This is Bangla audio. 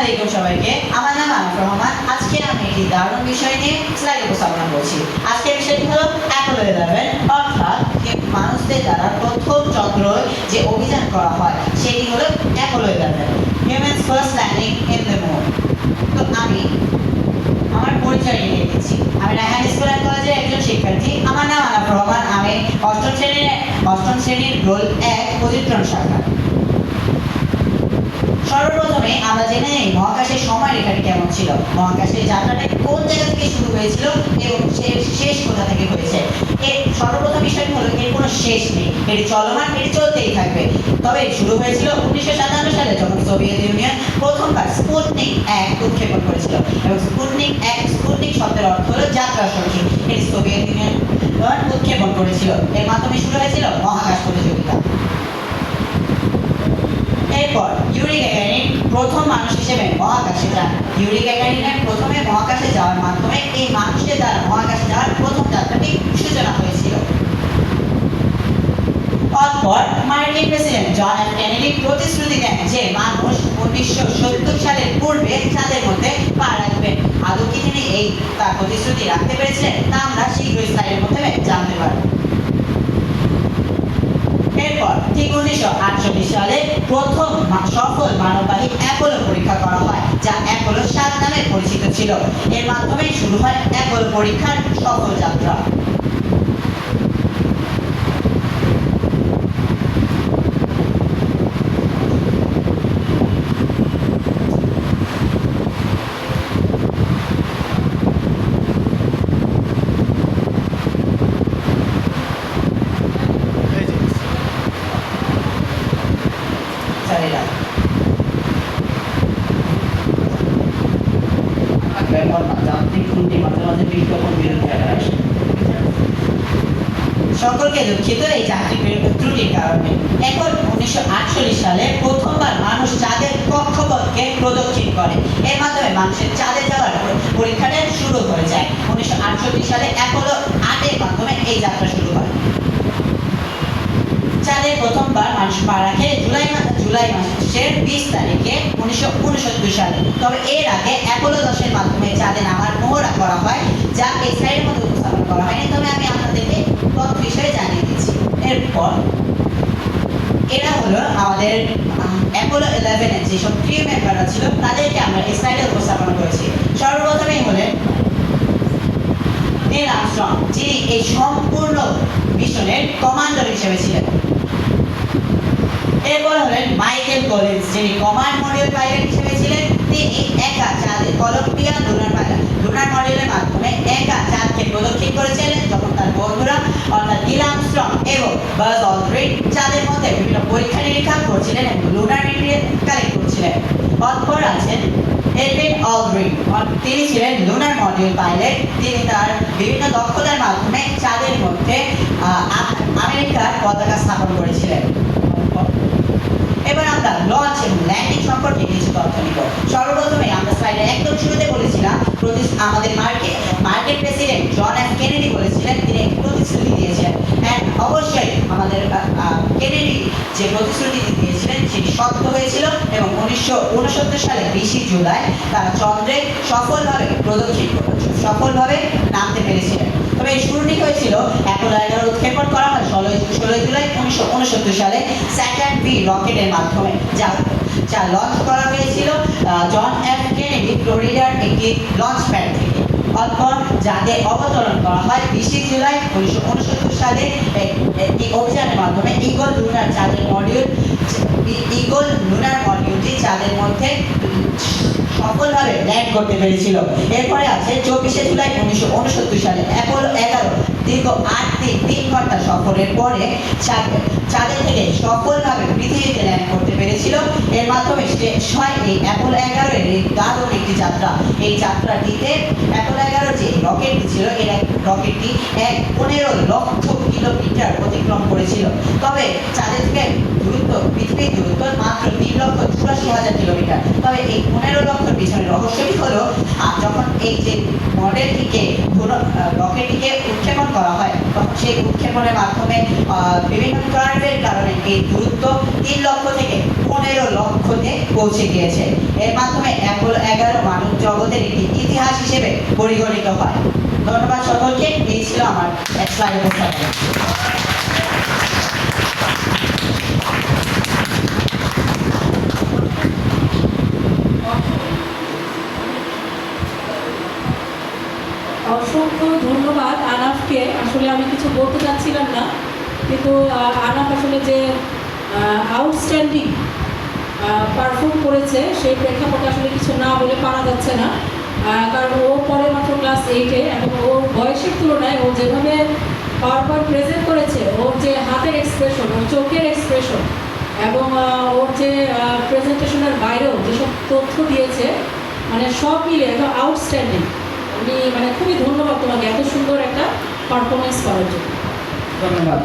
আলাইকুম সবাইকে। আমার নাম আনফ রহমান। আজকে আমি একটি দারুণ বিষয় নিয়ে স্লাইড উপস্থাপনা করছি। আজকের বিষয়টি হলো অ্যাপোলো 11, অর্থাৎ মানুষদের দ্বারা প্রথম চন্দ্রে যে অভিযান করা হয় সেটি হলো Apollo 11, humans first landing in the moon. তো আমি আমার পরিচয় দিয়ে দিচ্ছি। আমি রায়হান স্কুল অ্যান্ড কলেজের একজন শিক্ষার্থী। আমার নাম আনফ রহমান। আমি অষ্টম শ্রেণীর রোল 1 পজিট্রন শাখা। সর্বপ্রথমে আমরা জেনে নেই মহাকাশের সময়রেখাটি কেমন ছিল, মহাকাশের যাত্রাটা কোন জায়গা থেকে শুরু হয়েছিল এবং শেষ কোথা থেকে হয়েছে। এর সর্বপ্রথম বিষয়টি হলো এর কোনো শেষ নেই, এটি চলমান, এটি চলতেই থাকবে। তবে শুরু হয়েছিল 1957 সালে, যখন সোভিয়েত ইউনিয়ন প্রথমবার স্পুটনিক 1 উৎক্ষেপণ করেছিল। এবং স্পুটনিক শব্দের অর্থ হলো যাত্রা সঙ্গী। এটি সোভিয়েত ইউনিয়ন উৎক্ষেপণ করেছিল। এর মাধ্যমে শুরু হয়েছিল মহাকাশ প্রতিযোগিতা। এরপর ইউরি গ্যাগারিন প্রথম মানুষ হিসেবে মহাকাশে যান। ইউরি গ্যাগারিনের প্রথমে মহাকাশে যাওয়ার মাধ্যমে এই মানুষের দ্বারা মহাকাশে যাওয়ার প্রথম যাত্রাটি সূচনা হয়েছিল। অতঃপর মার্কিন প্রেসিডেন্ট জন এফ কেনেডি প্রতিশ্রুতি দেন যে মানুষ 1970 সালের পূর্বে চাঁদের মধ্যে পা রাখবেন। আদৌ কি তিনি এই তার প্রতিশ্রুতি রাখতে পেরেছিলেন তা আমরা শীঘ্রই স্লাইডের মাধ্যমে জানতে পারব। এরপর ঠিক 1948 সালে প্রথম সফল মানববাহী অ্যাপোলো পরীক্ষা করা হয়, যা অ্যাপোলো 7 নামে পরিচিত ছিল। এর মাধ্যমে শুরু হয় অ্যাপোলো পরীক্ষার সফল যাত্রা। সকলকে দুঃখিত এই যান্ত্রিক ত্রুটির কারণে। এখন 1948 সালে প্রথমবার মানুষ চাঁদের কক্ষপথকে প্রদক্ষিণ করে। এর মাধ্যমে মানুষের চাঁদে যাওয়ার পরীক্ষাটা শুরু হয়ে যায়। 1968 সালে অ্যাপোলো 8 এর মাধ্যমে এই যাত্রা শুরু হয়। চাঁদে প্রথমবার মানুষ পা রাখে জুলাই মাসের 20 তারিখে 1969 সালে। তবে এর আগে অ্যাপোলো 10 এর মাধ্যমে চাঁদে নামার মহড়া করা হয়, যা এই স্লাইডের মধ্যে উপস্থাপন করা হয়নি, তবে আমি আপনাদেরকে তথ্য বিষয়ে জানিয়ে দিচ্ছি। এরপর এরা হলো আমাদের অ্যাপোলো 11 এর যেসব ক্রিউ মেম্বাররা ছিল তাদেরকে আমরা এই স্লাইডে উপস্থাপন করেছি। সর্বপ্রথমেই হলেন নীল আর্মস্ট্রং, যিনি এই সম্পূর্ণ মিশনের কমান্ডার হিসেবে ছিলেন। এরপর হলেন মাইকেল কলিন্স, যিনি কমান্ড মডিউল পাইলট হিসেবে ছিলেন। তিনি একা চাঁদে কলম্বিয়া লুনার মডিউলের মাধ্যমে একা চাঁদকে প্রদক্ষিণ করেছিলেন, যখন তার বন্ধুরা অর্থাৎ নীল আর্মস্ট্রং এবং বাজ অলড্রিন চাঁদের মধ্যে বিভিন্ন পরীক্ষা নিরীক্ষা করছিলেন এবং লুনার মেটেরিয়াল কালেক্ট করছিলেন। অতঃপর আছেন এডভিন অলড্রিন, তিনি ছিলেন লুনার মডিউল পাইলট। তিনি তার বিভিন্ন দক্ষতার মাধ্যমে চাঁদের মধ্যে আমেরিকার পতাকা স্থাপন করেছিলেন। এবার আমরা লঞ্চ এবং ল্যান্ডিং সম্পর্কে কিছু তথ্য নিব। সর্বপ্রথমে আমরা স্লাইডে একদম শুরুতে বলেছিলাম আমাদের মার্কিন প্রেসিডেন্ট জন এফ কেনেডি বলেছিলেন, তিনি একটি প্রতিশ্রুতি দিয়েছিলেন। হ্যাঁ, অবশ্যই আমাদের কেনেডি যে প্রতিশ্রুতি দিয়েছিলেন সেটি সত্য হয়েছিল এবং 1969 সালে 20 জুলাই তারা চন্দ্রে সফলভাবে নামতে পেরেছিলেন। তবে এই শুরুটি হয়েছিল অ্যাপোলো 11 উৎক্ষেপণ করা হয় 16 জুলাই 1969 সালে স্যাটার্ন V রকেটের মাধ্যমে, যা লঞ্চ করা হয়েছিল জন এফ কেনেডি ফ্লোরিডার একটি লঞ্চ প্যাড থেকে। অতঃপর যাতে অবতরণ করা হয় 20 জুলাই 1969 সালে একটি অভিযানের মাধ্যমে ঈগল লুনার মডিউলটি চাঁদের মধ্যে সফলভাবে ল্যান্ড করতে পেরেছিল। এরপরে আছে 24 জুলাই 1969 সালে অ্যাপোলো 11 দীর্ঘ 8 দিন 3 ঘন্টা সফরের পরে চাঁদের থেকে সফলভাবে পৃথিবীতে ল্যান্ড করতে পেরেছিল। এর মাধ্যমে শেষ হয় এই অ্যাপোলো 11 এর দারুণ একটি যাত্রা। এই যাত্রাটিতে অ্যাপোলো 11 যে রকেটটি ছিল, এই রকেটটি 15 লক্ষ কিলোমিটার অতিক্রম করেছিল। তবে চাঁদের থেকে পৃথিবীর দূরত্ব মাত্র 3,84,000 কিলোমিটার। তবে এই 15 লক্ষের পিছনে রহস্যটি হলো যখন এই যে রকেটটিকে উৎক্ষেপণ করা হয়, তখন সেই উৎক্ষেপণের মাধ্যমে বিভিন্ন কার্ভের কারণে এই দূরত্ব 3 লক্ষ থেকে 15 লক্ষ লক্ষ্যতে পৌঁছে গিয়েছে। এর মাধ্যমে অ্যাপোলো 11 মানব জগতের একটি ইতিহাস হিসেবে পরিগণিত হয়। ধন্যবাদ সকলকে। এই ছিল আমার এক স্লাইড উপস্থাপনা। অসংখ্য ধন্যবাদ আনাফকে। আসলে আমি কিছু বলতে চাচ্ছিলাম না, কিন্তু আনাফ আসলে যে আউটস্ট্যান্ডিং পারফর্ম করেছে সেই প্রেক্ষাপটে আসলে কিছু না বলে পারা যাচ্ছে না। কারণ ও পরে মাত্র ক্লাস 8-এ এবং ওর বয়সের তুলনায় ও যেভাবে পাওয়ার প্রেজেন্ট করেছে, ওর যে হাতের এক্সপ্রেশন, ওর চোখের এক্সপ্রেশন এবং ওর যে প্রেজেন্টেশনের বাইরেও যেসব তথ্য দিয়েছে, মানে সব মিলে একদম আউটস্ট্যান্ডিং। আমি মানে খুবই ধন্যবাদ তোমাকে এত সুন্দর একটা পারফরমেন্স করার জন্য। ধন্যবাদ।